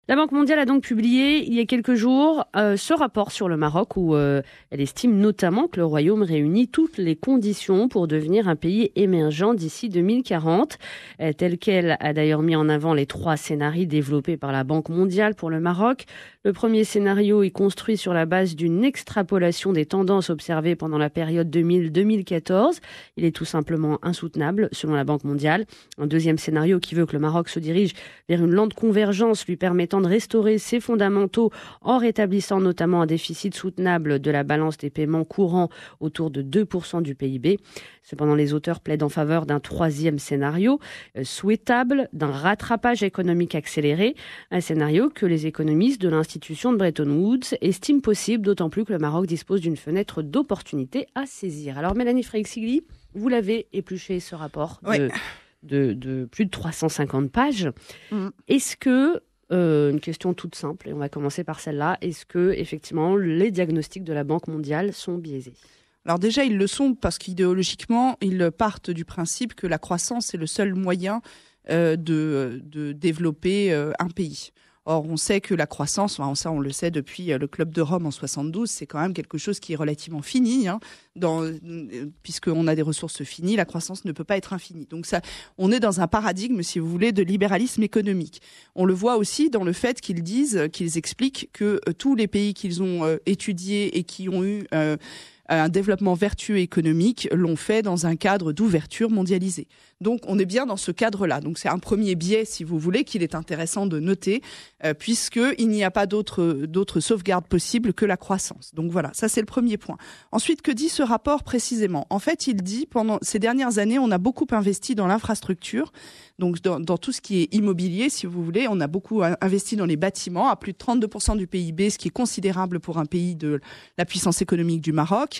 La Banque mondiale a donc publié il y a quelques jours ce rapport sur le Maroc où elle estime notamment que le Royaume réunit toutes les conditions pour devenir un pays émergent d'ici 2040. Tel qu'elle a d'ailleurs mis en avant les 3 scénarios développés par la Banque mondiale pour le Maroc. Le premier scénario est construit sur la base d'une extrapolation des tendances observées pendant la période 2000-2014. Il est tout simplement insoutenable selon la Banque mondiale. Un deuxième scénario qui veut que le Maroc se dirige vers une lente convergence lui permettant de restaurer ses fondamentaux en rétablissant notamment un déficit soutenable de la balance des paiements courants autour de 2% du PIB. Cependant, les auteurs plaident en faveur d'un troisième scénario souhaitable, d'un rattrapage économique accéléré, un scénario que les économistes de l'institution de Bretton Woods estiment possible, d'autant plus que le Maroc dispose d'une fenêtre d'opportunité à saisir. Alors Mélanie Freixigli, vous l'avez épluché ce rapport de plus de 350 pages. Est-ce que une question toute simple, et on va commencer par celle-là. Est-ce que, effectivement, les diagnostics de la Banque mondiale sont biaisés ? Alors déjà, ils le sont parce qu'idéologiquement, ils partent du principe que la croissance est le seul moyen de développer un pays. Or, on sait que la croissance, ça on le sait depuis le Club de Rome en 72, c'est quand même quelque chose qui est relativement fini, puisqu'on a des ressources finies, la croissance ne peut pas être infinie. Donc ça, on est dans un paradigme, si vous voulez, de libéralisme économique. On le voit aussi dans le fait qu'ils expliquent que tous les pays qu'ils ont étudiés et qui ont eu un développement vertueux économique l'ont fait dans un cadre d'ouverture mondialisée. Donc on est bien dans ce cadre-là. Donc c'est un premier biais, si vous voulez, qu'il est intéressant de noter, puisqu'il n'y a pas d'autres sauvegardes possibles que la croissance. Donc voilà, ça c'est le premier point. Ensuite, que dit ce rapport précisément ? En fait, il dit, pendant ces dernières années, on a beaucoup investi dans l'infrastructure, donc dans tout ce qui est immobilier, si vous voulez. On a beaucoup investi dans les bâtiments, à plus de 32% du PIB, ce qui est considérable pour un pays de la puissance économique du Maroc.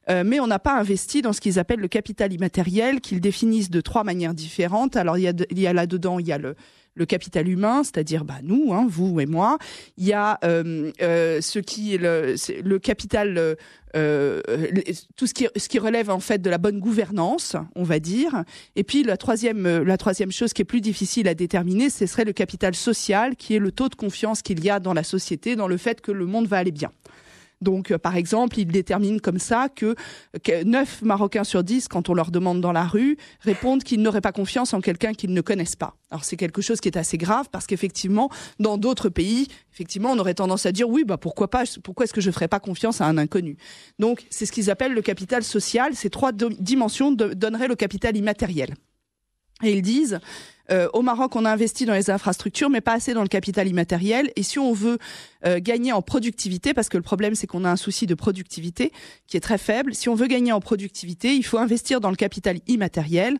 Mais on n'a pas investi dans ce qu'ils appellent le capital immatériel, qu'ils définissent de 3 manières différentes. Alors il y a là-dedans, il y a le capital humain, c'est-à-dire nous, vous et moi. Il y a ce qui est le capital, tout ce qui relève en fait de la bonne gouvernance, on va dire. Et puis la troisième chose qui est plus difficile à déterminer, ce serait le capital social, qui est le taux de confiance qu'il y a dans la société, dans le fait que le monde va aller bien. Donc, par exemple, il détermine comme ça que 9 Marocains sur 10, quand on leur demande dans la rue, répondent qu'ils n'auraient pas confiance en quelqu'un qu'ils ne connaissent pas. Alors, c'est quelque chose qui est assez grave parce qu'effectivement, dans d'autres pays, effectivement, on aurait tendance à dire oui, pourquoi pas, pourquoi est-ce que je ferais pas confiance à un inconnu ? Donc, c'est ce qu'ils appellent le capital social. Ces 3 dimensions donneraient le capital immatériel. Et ils disent, au Maroc, on a investi dans les infrastructures, mais pas assez dans le capital immatériel. Et si on veut gagner en productivité, parce que le problème, c'est qu'on a un souci de productivité qui est très faible, si on veut gagner en productivité, il faut investir dans le capital immatériel.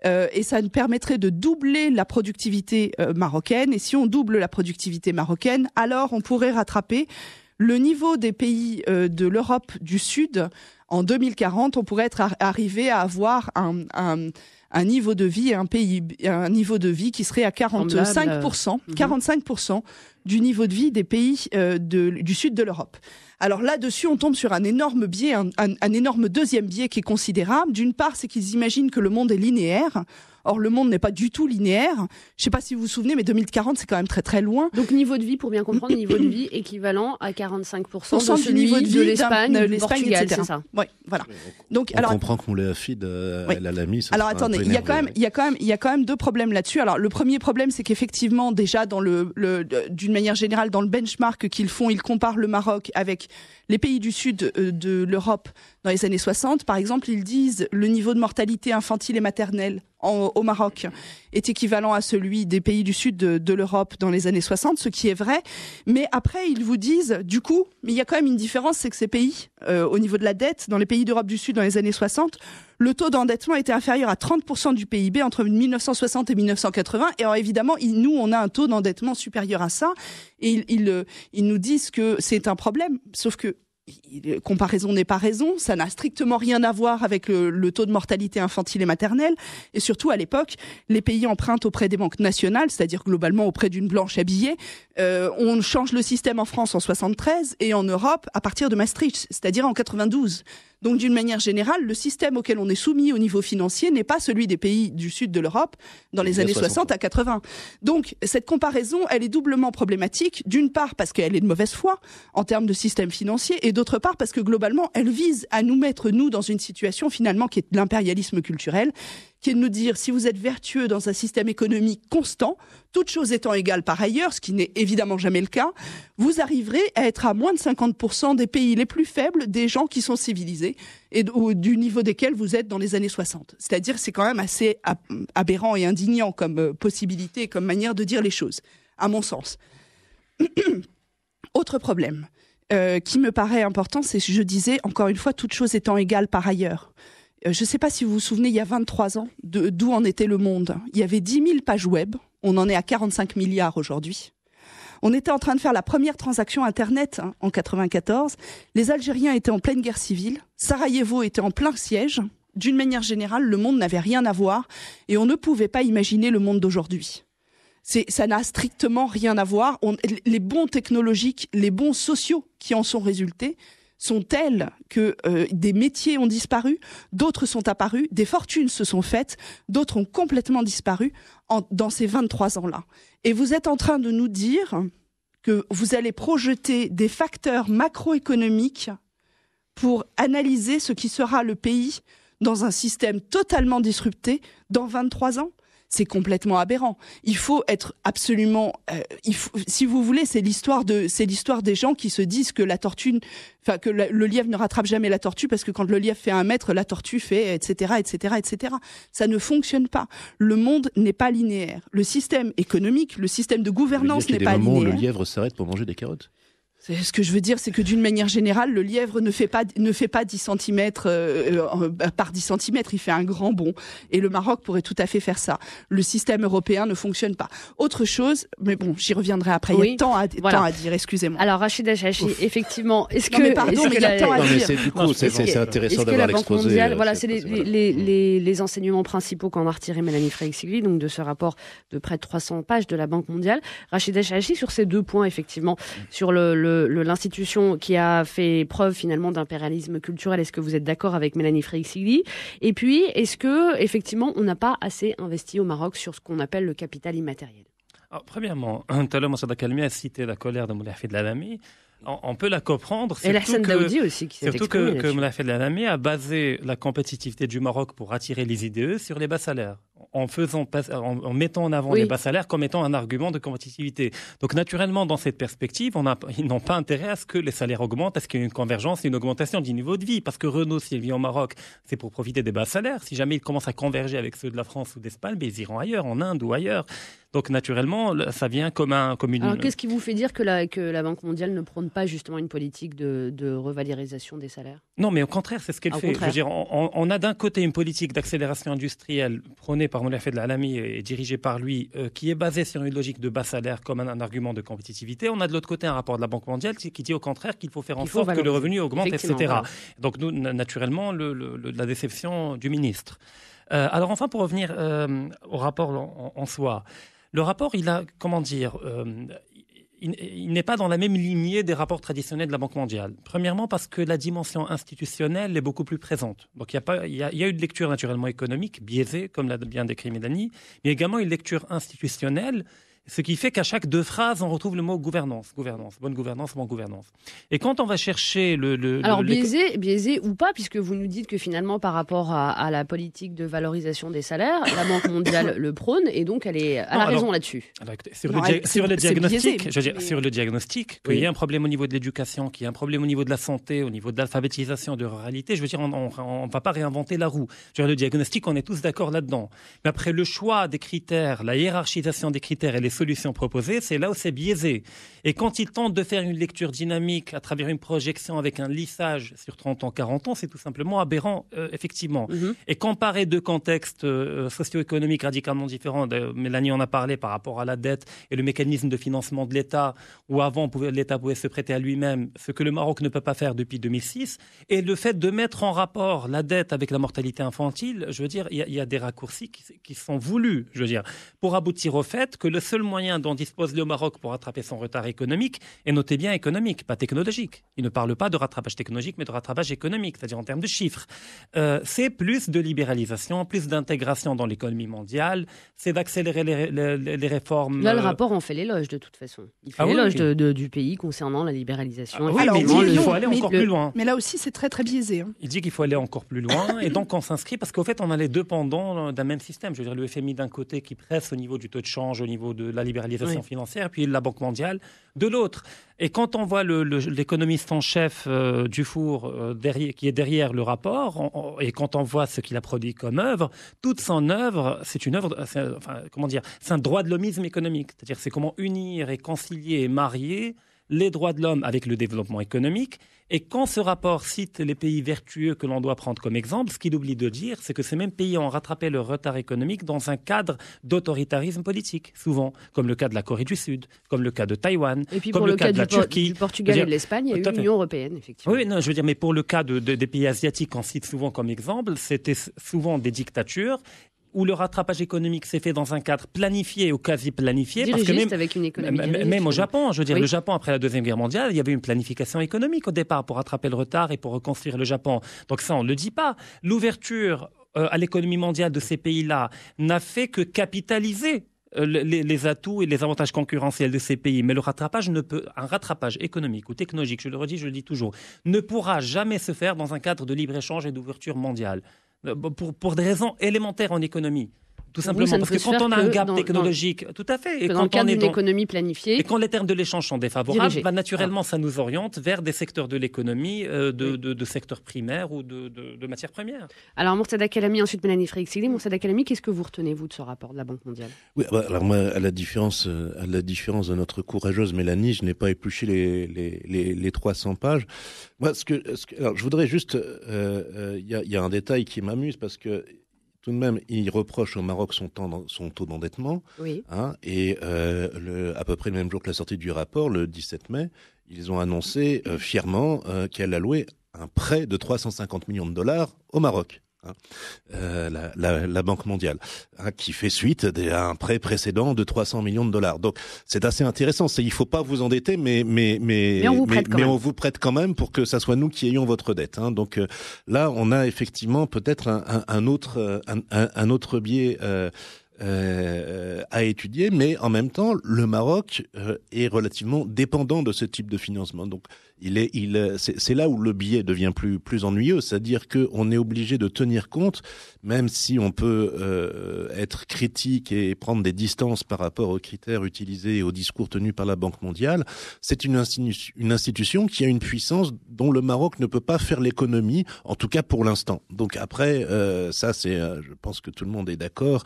Et ça nous permettrait de doubler la productivité marocaine. Et si on double la productivité marocaine, alors on pourrait rattraper le niveau des pays de l'Europe du Sud. En 2040, on pourrait arriver à avoir un niveau de vie, un niveau de vie qui serait à 45% du niveau de vie des pays du sud de l'Europe. Alors là-dessus, on tombe sur un énorme biais, un énorme deuxième biais qui est considérable. D'une part, c'est qu'ils imaginent que le monde est linéaire. Or, le monde n'est pas du tout linéaire. Je ne sais pas si vous vous souvenez, mais 2040, c'est quand même très très loin. Donc, niveau de vie, pour bien comprendre, niveau de vie équivalent à 45% de celui du niveau de vie de l'Espagne, du Portugal, etc. c'est ça. Oui, voilà. Donc, on comprend qu'on l'ait affide à la mise. Alors attendez, il y a quand même 2 problèmes là-dessus. Alors, le premier problème, c'est qu'effectivement, déjà, d'une manière générale, dans le benchmark qu'ils font, ils comparent le Maroc avec les pays du sud de l'Europe dans les années 60. Par exemple, ils disent le niveau de mortalité infantile et maternelle au Maroc est équivalent à celui des pays du sud de l'Europe dans les années 60, ce qui est vrai. Mais après, ils vous disent, du coup, mais il y a quand même une différence, c'est que ces pays, au niveau de la dette, dans les pays d'Europe du Sud dans les années 60, le taux d'endettement était inférieur à 30% du PIB entre 1960 et 1980. Et alors évidemment, nous, on a un taux d'endettement supérieur à ça. Et ils nous disent que c'est un problème, sauf que comparaison n'est pas raison, ça n'a strictement rien à voir avec le taux de mortalité infantile et maternelle, et surtout à l'époque, les pays empruntent auprès des banques nationales, c'est-à-dire globalement auprès d'une blanche habillée. On change le système en France en 73 et en Europe à partir de Maastricht, c'est-à-dire en 92. Donc d'une manière générale, le système auquel on est soumis au niveau financier n'est pas celui des pays du sud de l'Europe dans les années 60 à 80. Donc cette comparaison, elle est doublement problématique, d'une part parce qu'elle est de mauvaise foi en termes de système financier, et d'autre part parce que globalement, elle vise à nous mettre, nous, dans une situation finalement qui est de l'impérialisme culturel, qui est de nous dire, si vous êtes vertueux dans un système économique constant, toutes choses étant égales par ailleurs, ce qui n'est évidemment jamais le cas, vous arriverez à être à moins de 50% des pays les plus faibles des gens qui sont civilisés et du niveau desquels vous êtes dans les années 60. C'est-à-dire, c'est quand même assez aberrant et indignant comme possibilité, comme manière de dire les choses, à mon sens. Autre problème qui me paraît important, c'est, je disais, encore une fois, toutes choses étant égales par ailleurs. Je ne sais pas si vous vous souvenez, il y a 23 ans, d'où en était le monde. Il y avait 10 000 pages web, on en est à 45 milliards aujourd'hui. On était en train de faire la première transaction Internet en 94. Les Algériens étaient en pleine guerre civile. Sarajevo était en plein siège. D'une manière générale, le monde n'avait rien à voir et on ne pouvait pas imaginer le monde d'aujourd'hui. Ça n'a strictement rien à voir. Les bons technologiques, les bons sociaux qui en sont résultés sont tels que des métiers ont disparu, d'autres sont apparus, des fortunes se sont faites, d'autres ont complètement disparu dans ces 23 ans-là. Et vous êtes en train de nous dire que vous allez projeter des facteurs macroéconomiques pour analyser ce qui sera le pays dans un système totalement disrupté dans 23 ans ? C'est complètement aberrant. Il faut être absolument, si vous voulez, c'est l'histoire des gens qui se disent que le lièvre ne rattrape jamais la tortue parce que quand le lièvre fait 1 mètre, la tortue fait, etc., etc., etc. Ça ne fonctionne pas. Le monde n'est pas linéaire. Le système économique, le système de gouvernance n'est pas linéaire. Il y a des moments où le lièvre s'arrête pour manger des carottes. Ce que je veux dire, c'est que d'une manière générale, le lièvre ne fait pas 10 cm par 10 cm, il fait un grand bond. Et le Maroc pourrait tout à fait faire ça. Le système européen ne fonctionne pas. Autre chose, mais bon, j'y reviendrai après. Il y a tant à dire, excusez-moi. Alors, Rachida Chachi, effectivement, il y a tant à dire. C'est intéressant d'avoir l'exposé. Voilà, c'est les enseignements principaux qu'en a retiré Mélanie Freixigli, donc de ce rapport de près de 300 pages de la Banque mondiale. Rachida Chachi, sur ces 2 points, effectivement, sur l'institution qui a fait preuve finalement d'impérialisme culturel. Est-ce que vous êtes d'accord avec Mélanie Freixigli ? Et puis, est-ce que effectivement, on n'a pas assez investi au Maroc sur ce qu'on appelle le capital immatériel ? Alors, premièrement, tout à l'heure, Moussa Dakalmi a cité la colère de Moulay Hafid El-Alami. On peut la comprendre. Et Hassan Daoudi aussi, qui s'est exprimé que Moulay Hafid El-Alami a basé la compétitivité du Maroc pour attirer les IDE sur les bas salaires, en mettant en avant les bas salaires comme étant un argument de compétitivité. Donc naturellement, dans cette perspective, ils n'ont pas intérêt à ce que les salaires augmentent, à ce qu'il y ait une convergence et une augmentation du niveau de vie. Parce que Renault, s'il vit au Maroc, c'est pour profiter des bas salaires. Si jamais ils commencent à converger avec ceux de la France ou d'Espagne, ils iront ailleurs, en Inde ou ailleurs. Donc naturellement, ça vient comme une... Alors qu'est-ce qui vous fait dire que la Banque mondiale ne prône pas justement une politique de revalorisation des salaires ? Non, mais au contraire, c'est ce qu'elle fait. Je veux dire, on a d'un côté une politique d'accélération industrielle prônée par Moulay Hafid El-Alami et dirigée par lui, qui est basée sur une logique de bas salaire comme un argument de compétitivité. On a de l'autre côté un rapport de la Banque mondiale qui dit au contraire qu'il faut faire en sorte que le revenu augmente, etc. Voilà. Donc nous, naturellement, la déception du ministre. Alors enfin, pour revenir au rapport en soi, le rapport, il a, il n'est pas dans la même lignée des rapports traditionnels de la Banque mondiale. Premièrement, parce que la dimension institutionnelle est beaucoup plus présente. Donc, il y a une lecture naturellement économique, biaisée, comme l'a bien décrit Mélanie, mais également une lecture institutionnelle, ce qui fait qu'à chaque 2 phrases, on retrouve le mot gouvernance, bonne gouvernance, bonne gouvernance. Et quand on va chercher Alors, biaisé ou pas, puisque vous nous dites que finalement, par rapport à la politique de valorisation des salaires, la Banque mondiale le prône, et donc elle a raison là-dessus. Sur le diagnostic, sur le diagnostic, qu'il y a un problème au niveau de l'éducation, qu'il y a un problème au niveau de la santé, au niveau de l'alphabétisation, de ruralité, je veux dire, on va pas réinventer la roue. Je veux dire, le diagnostic, on est tous d'accord là-dedans. Mais après, le choix des critères, la hiérarchisation des critères et les solutions proposées, c'est là où c'est biaisé. Et quand ils tentent de faire une lecture dynamique à travers une projection avec un lissage sur 30 ans, 40 ans, c'est tout simplement aberrant, effectivement. Mm-hmm. Et comparer 2 contextes socio-économiques radicalement différents, Mélanie en a parlé par rapport à la dette et le mécanisme de financement de l'État, où avant l'État pouvait se prêter à lui-même, ce que le Maroc ne peut pas faire depuis 2006, et le fait de mettre en rapport la dette avec la mortalité infantile, je veux dire, il y a des raccourcis qui sont voulus, je veux dire, pour aboutir au fait que le seul seul moyen dont dispose le Maroc pour rattraper son retard économique, et notez bien économique, pas technologique. Il ne parle pas de rattrapage technologique, mais de rattrapage économique, c'est-à-dire en termes de chiffres. C'est plus de libéralisation, plus d'intégration dans l'économie mondiale, c'est d'accélérer les réformes. Là, le rapport en fait l'éloge de toute façon. Il fait l'éloge du pays concernant la libéralisation. Oui, mais il faut aller encore plus loin. Mais là aussi, c'est très très biaisé. Il dit qu'il faut aller encore plus loin, et donc on s'inscrit parce qu'au fait, on a les deux pendants d'un même système. Je veux dire, le FMI d'un côté qui presse au niveau du taux de change, au niveau de la libéralisation financière, puis la Banque mondiale de l'autre. Et quand on voit l'économiste en chef Dufour qui est derrière le rapport, et quand on voit ce qu'il a produit comme œuvre, toute son œuvre, c'est une œuvre, c'est un droit de l'hommisme économique. C'est-à-dire, c'est comment unir et concilier et marier les droits de l'homme avec le développement économique. Et quand ce rapport cite les pays vertueux que l'on doit prendre comme exemple, ce qu'il oublie de dire, c'est que ces mêmes pays ont rattrapé leur retard économique dans un cadre d'autoritarisme politique, souvent, comme le cas de la Corée du Sud, comme le cas de Taïwan, et puis comme pour le cas de la Turquie. Du Portugal et de l'Espagne, il y a eu l'Union européenne, effectivement. Oui, non, je veux dire, mais pour le cas des pays asiatiques qu'on cite souvent comme exemple, c'était souvent des dictatures où le rattrapage économique s'est fait dans un cadre planifié ou quasi planifié. Dirigiste, parce que même, avec une économie même au Japon, je veux dire, le Japon, après la Deuxième Guerre mondiale, il y avait une planification économique au départ pour rattraper le retard et pour reconstruire le Japon. Donc ça, on ne le dit pas. L'ouverture à l'économie mondiale de ces pays-là n'a fait que capitaliser les atouts et les avantages concurrentiels de ces pays. Mais un rattrapage économique ou technologique, je le redis, je le dis toujours, ne pourra jamais se faire dans un cadre de libre-échange et d'ouverture mondiale. Pour des raisons élémentaires en économie. Tout simplement, parce que quand on a un gap technologique, tout à fait, et quand on est dans une économie planifiée, et quand les termes de l'échange sont défavorables, naturellement, ça nous oriente vers des secteurs de l'économie, de secteurs primaires ou de matières premières. Alors, Mortada Kalami, ensuite Mélanie Freixieli. Mortada Kalami, qu'est-ce que vous retenez, vous, de ce rapport de la Banque mondiale ? Oui, alors moi, à la différence de notre courageuse Mélanie, je n'ai pas épluché les 300 pages. Moi, alors, je voudrais juste, y a un détail qui m'amuse parce que tout de même, il reproche au Maroc son taux d'endettement. Oui. Et à peu près le même jour que la sortie du rapport, le 17 mai, ils ont annoncé fièrement qu'elle allouait un prêt de 350 millions de dollars au Maroc. La Banque mondiale, qui fait suite à un prêt précédent de 300 millions de dollars. Donc, c'est assez intéressant. Il faut pas vous endetter, mais on vous prête quand même pour que ça soit nous qui ayons votre dette. Donc là, on a effectivement peut-être un autre biais à étudier, mais en même temps, le Maroc est relativement dépendant de ce type de financement. Donc, c'est là où le biais devient plus ennuyeux, c'est-à-dire qu'on est obligé de tenir compte, même si on peut être critique et prendre des distances par rapport aux critères utilisés et aux discours tenus par la Banque mondiale. C'est une institution qui a une puissance dont le Maroc ne peut pas faire l'économie, en tout cas pour l'instant. Donc après, ça c'est, je pense que tout le monde est d'accord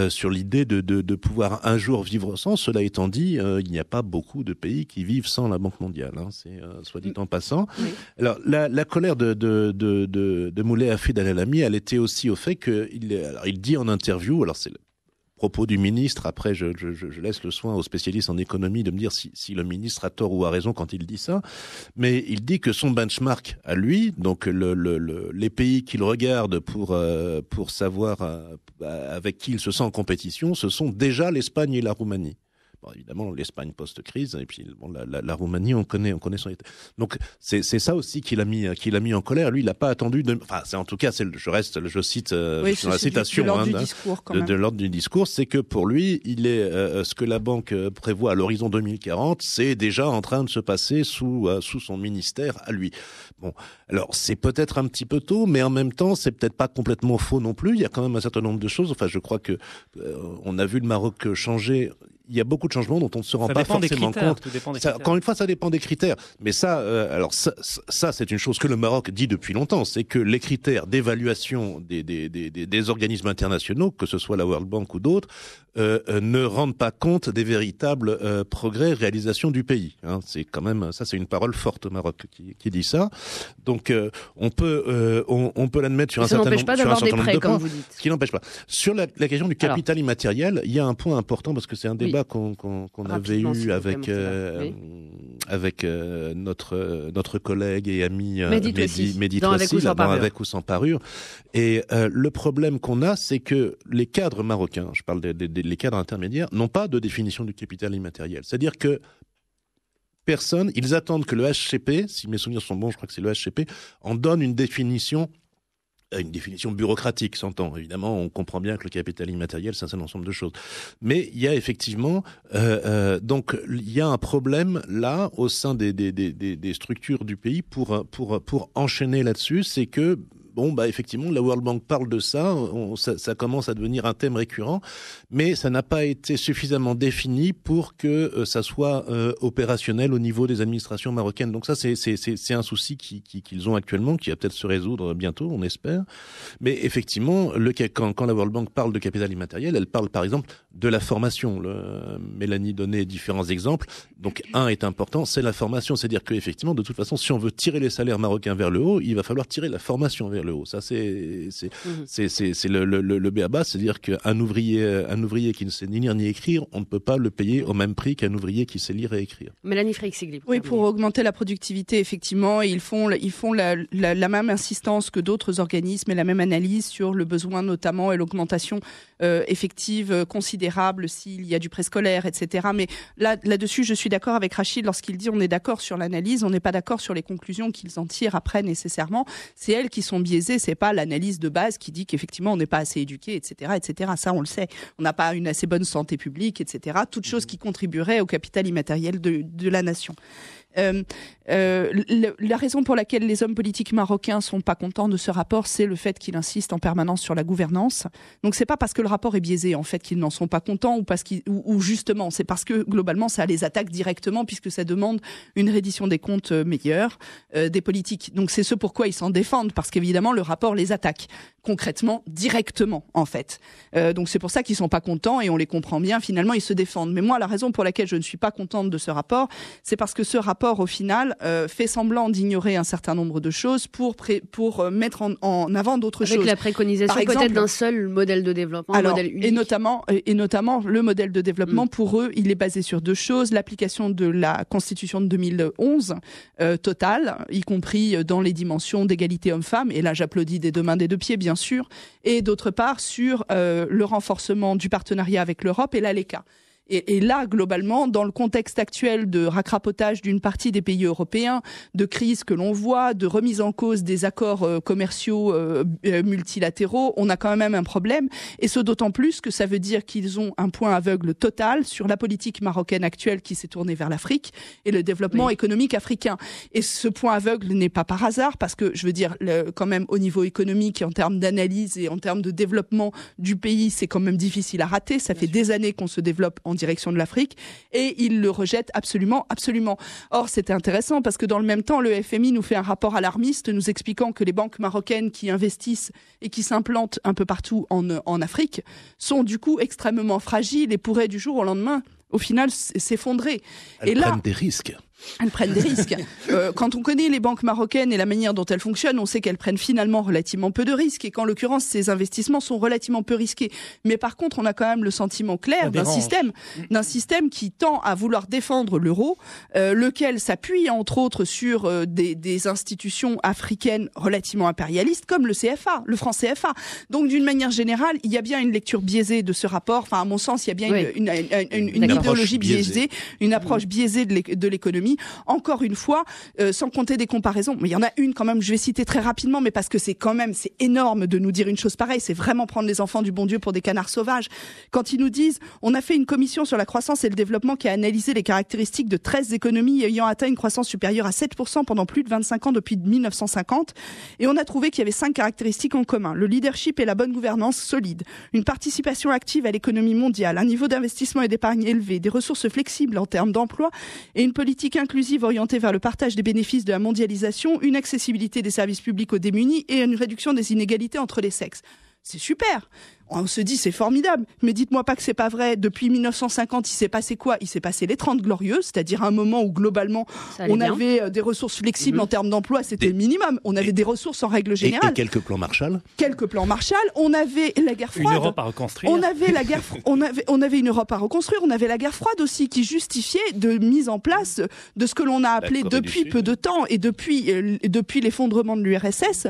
sur l'idée de pouvoir un jour vivre sans. Cela étant dit, il n'y a pas beaucoup de pays qui vivent sans la Banque mondiale. C'est soit dit en passant. Oui. Alors la colère de Moulay Hafid Al-Alami, elle était aussi au fait il dit en interview, alors c'est le propos du ministre, après je laisse le soin aux spécialistes en économie de me dire si le ministre a tort ou a raison quand il dit ça, mais il dit que son benchmark à lui, donc les pays qu'il regarde pour savoir avec qui il se sent en compétition, ce sont déjà l'Espagne et la Roumanie. Bon, évidemment, l'Espagne post-crise, et puis bon, la Roumanie, on connaît son état. Donc, c'est ça aussi qu'il a mis en colère. Lui, il n'a pas attendu enfin, c'est en tout cas, je cite sur la citation de l'ordre du discours, c'est que pour lui, il est ce que la banque prévoit à l'horizon 2040, c'est déjà en train de se passer sous son ministère à lui. Bon, alors c'est peut-être un petit peu tôt, mais en même temps, c'est peut-être pas complètement faux non plus. Il y a quand même un certain nombre de choses. Enfin, je crois que on a vu le Maroc changer. Il y a beaucoup de changements dont on ne se rend pas forcément compte. Encore une fois, ça dépend des critères. Mais ça, ça, c'est une chose que le Maroc dit depuis longtemps, c'est que les critères d'évaluation des organismes internationaux, que ce soit la World Bank ou d'autres, ne rendent pas compte des véritables progrès, réalisations du pays. C'est quand même, ça, c'est une parole forte au Maroc qui dit ça. Donc, on peut l'admettre sur un certain nombre de points. Ce qui n'empêche pas. Sur la question du capital immatériel, il y a un point important parce que c'est un débat qu'on avait eu avec notre collègue et ami Mehdi dans Tracy, Avec ou sans parure. Et le problème qu'on a, c'est que les cadres marocains, je parle des cadres intermédiaires, n'ont pas de définition du capital immatériel. C'est-à-dire que ils attendent que le HCP, si mes souvenirs sont bons, je crois que c'est le HCP, en donne une définition bureaucratique, s'entend. Évidemment, on comprend bien que le capital immatériel, c'est un ensemble de choses. Mais il y a effectivement, donc il y a un problème là au sein des structures du pays pour enchaîner là-dessus, c'est que effectivement, la World Bank parle de ça, ça commence à devenir un thème récurrent, mais ça n'a pas été suffisamment défini pour que ça soit opérationnel au niveau des administrations marocaines. Donc ça, c'est un souci qu'ils ont actuellement, qui va peut-être se résoudre bientôt, on espère. Mais effectivement, quand la World Bank parle de capital immatériel, elle parle par exemple de la formation. Mélanie donnait différents exemples. Donc un est important, c'est la formation. C'est-à-dire qu'effectivement, de toute façon, si on veut tirer les salaires marocains vers le haut, il va falloir tirer la formation vers le haut. Ça, c'est le b.a.-ba, c'est-à-dire qu'un ouvrier qui ne sait ni lire ni écrire, on ne peut pas le payer au même prix qu'un ouvrier qui sait lire et écrire. Mélanie Freixigli. Oui, pour augmenter la productivité, effectivement, ils font la même insistance que d'autres organismes et la même analyse sur le besoin notamment et l'augmentation effective considérable s'il y a du préscolaire, etc. Mais là-dessus, je suis d'accord avec Rachid lorsqu'il dit on est d'accord sur l'analyse, on n'est pas d'accord sur les conclusions qu'ils en tirent après nécessairement. C'est elles qui sont biaisées, c'est pas l'analyse de base qui dit qu'effectivement on n'est pas assez éduqué, etc., etc. Ça, on le sait. On n'a pas une assez bonne santé publique, etc. Toutes choses qui contribueraient au capital immatériel de la nation. La raison pour laquelle les hommes politiques marocains sont pas contents de ce rapport, c'est le fait qu'il insiste en permanence sur la gouvernance. Donc c'est pas parce que le rapport est biaisé en fait qu'ils n'en sont pas contents ou justement c'est parce que globalement ça les attaque directement puisque ça demande une reddition des comptes meilleure des politiques. Donc c'est ce pourquoi ils s'en défendent parce qu'évidemment le rapport les attaque concrètement, directement en fait. Donc c'est pour ça qu'ils sont pas contents et on les comprend bien. Finalement ils se défendent. Mais moi la raison pour laquelle je ne suis pas contente de ce rapport, c'est parce que ce rapport au final fait semblant d'ignorer un certain nombre de choses pour mettre en avant d'autres choses. Avec la préconisation peut-être d'un seul modèle de développement, alors, modèle unique. Et notamment le modèle de développement, pour eux, il est basé sur deux choses. L'application de la Constitution de 2011 totale, y compris dans les dimensions d'égalité homme-femme, et là j'applaudis des deux mains des deux pieds bien sûr, et d'autre part sur le renforcement du partenariat avec l'Europe et l'ALECA. Et là, globalement, dans le contexte actuel de racrapotage d'une partie des pays européens, de crise que l'on voit, de remise en cause des accords commerciaux multilatéraux, on a quand même un problème. Et ce d'autant plus que ça veut dire qu'ils ont un point aveugle total sur la politique marocaine actuelle qui s'est tournée vers l'Afrique et le développement économique africain. Et ce point aveugle n'est pas par hasard parce que, je veux dire, quand même au niveau économique et en termes d'analyse et en termes de développement du pays, c'est quand même difficile à rater. Ça fait des années qu'on se développe en direction de l'Afrique et il le rejette absolument. Or, c'était intéressant parce que dans le même temps, le FMI nous fait un rapport alarmiste nous expliquant que les banques marocaines qui investissent et qui s'implantent un peu partout en Afrique sont du coup extrêmement fragiles et pourraient du jour au lendemain au final s'effondrer. Elles prennent des risques. Elles prennent des risques. Quand on connaît les banques marocaines et la manière dont elles fonctionnent, on sait qu'elles prennent finalement relativement peu de risques et qu'en l'occurrence, ces investissements sont relativement peu risqués. Mais par contre, on a quand même le sentiment clair d'un système qui tend à vouloir défendre l'euro, lequel s'appuie entre autres sur des institutions africaines relativement impérialistes comme le CFA, le franc CFA. Donc d'une manière générale, il y a bien une lecture biaisée de ce rapport. Enfin, à mon sens, il y a bien une idéologie biaisée, une approche biaisée de l'économie. Encore une fois, sans compter des comparaisons, mais il y en a une quand même, je vais citer très rapidement, mais parce que c'est énorme de nous dire une chose pareille, c'est vraiment prendre les enfants du bon Dieu pour des canards sauvages. Quand ils nous disent, on a fait une commission sur la croissance et le développement qui a analysé les caractéristiques de 13 économies ayant atteint une croissance supérieure à 7% pendant plus de 25 ans depuis 1950, et on a trouvé qu'il y avait 5 caractéristiques en commun. Le leadership et la bonne gouvernance solide, une participation active à l'économie mondiale, un niveau d'investissement et d'épargne élevé, des ressources flexibles en termes d'emploi et une politique inclusive orientée vers le partage des bénéfices de la mondialisation, une accessibilité des services publics aux démunis et une réduction des inégalités entre les sexes. C'est super. On se dit c'est formidable, mais dites-moi pas que c'est pas vrai. Depuis 1950, il s'est passé quoi ? Il s'est passé les 30 glorieuses, c'est-à-dire un moment où globalement on avait des ressources flexibles en termes d'emploi, c'était le minimum. On avait des ressources en règle générale. Et quelques plans Marshall. Quelques plans Marshall. On avait la guerre froide. Une Europe à reconstruire. On avait la guerre. On avait une Europe à reconstruire. On avait la guerre froide aussi qui justifiait de mise en place de ce que l'on a appelé depuis peu de temps et depuis l'effondrement de l'URSS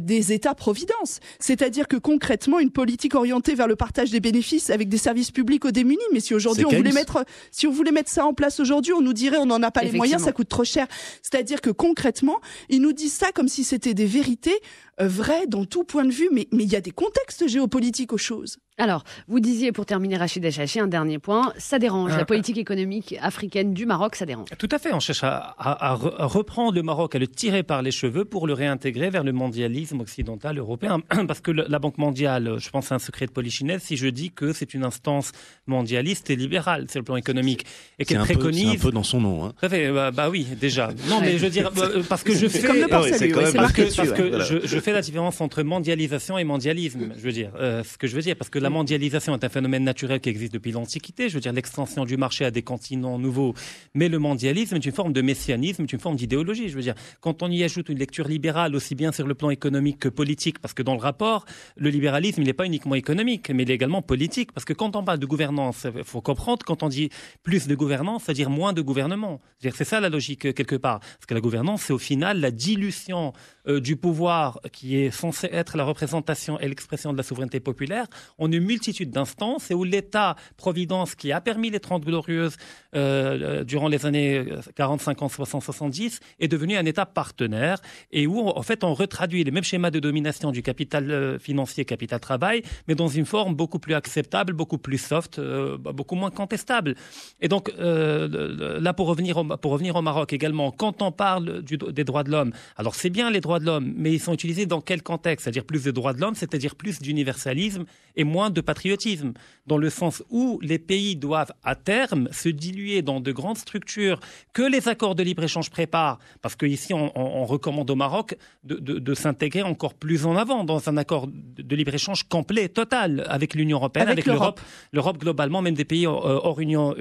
des États-providence. C'est-à-dire que concrètement une politique orientée vers le partage des bénéfices avec des services publics aux démunis. Mais si aujourd'hui on voulait mettre ça en place aujourd'hui, on nous dirait on n'en a pas les moyens, ça coûte trop cher. C'est-à-dire que concrètement, ils nous disent ça comme si c'était des vérités vraies dans tout point de vue, mais il y a des contextes géopolitiques aux choses. Alors, vous disiez, pour terminer, Rachid Achachi, un dernier point, ça dérange, la politique économique africaine du Maroc, ça dérange. Tout à fait, on cherche à reprendre le Maroc, à le tirer par les cheveux pour le réintégrer vers le mondialisme occidental européen. Parce que la Banque mondiale, je pense à un secret de polichinelle si je dis que c'est une instance mondialiste et libérale sur le plan économique. Et qu'elle préconise... C'est un peu dans son nom. Hein. Tout à fait, bah oui, déjà. Non, mais je veux dire, parce que je fais... C'est comme le port salut, c'est marqué dessus. Parce que je fais la différence entre mondialisation et mondialisme, je veux dire. Ce que je veux dire, parce que la mondialisation est un phénomène naturel qui existe depuis l'Antiquité, je veux dire l'extension du marché à des continents nouveaux, mais le mondialisme est une forme de messianisme, est une forme d'idéologie, je veux dire. Quand on y ajoute une lecture libérale, aussi bien sur le plan économique que politique, parce que dans le rapport, le libéralisme, il n'est pas uniquement économique, mais il est également politique, parce que quand on parle de gouvernance, il faut comprendre, quand on dit plus de gouvernance, c'est-à-dire moins de gouvernement. C'est ça la logique quelque part. Parce que la gouvernance, c'est au final la dilution du pouvoir qui est censé être la représentation et l'expression de la souveraineté populaire en une multitude d'instances et où l'État-providence qui a permis les 30 glorieuses durant les années 40, 50, 60, 70 est devenu un État partenaire et où en fait on retraduit les mêmes schémas de domination du capital financier, capital travail, mais dans une forme beaucoup plus acceptable, beaucoup plus soft, beaucoup moins contestable. Et donc là pour revenir au Maroc également, quand on parle des droits de l'homme, alors c'est bien les droits de l'homme, mais ils sont utilisés dans quel contexte ? C'est-à-dire plus de droits de l'homme, c'est-à-dire plus d'universalisme et moins de patriotisme, dans le sens où les pays doivent à terme se diluer dans de grandes structures que les accords de libre-échange préparent, parce qu'ici on recommande au Maroc de s'intégrer encore plus en avant dans un accord de libre-échange complet, total, avec l'Union européenne, avec l'Europe globalement, même des pays hors Union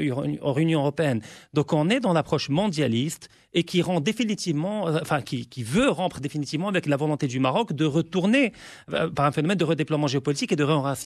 européenne. Donc on est dans l'approche mondialiste et qui rend définitivement, qui veut rompre définitivement avec la volonté du Maroc de retourner par un phénomène de redéploiement géopolitique et de réenracinement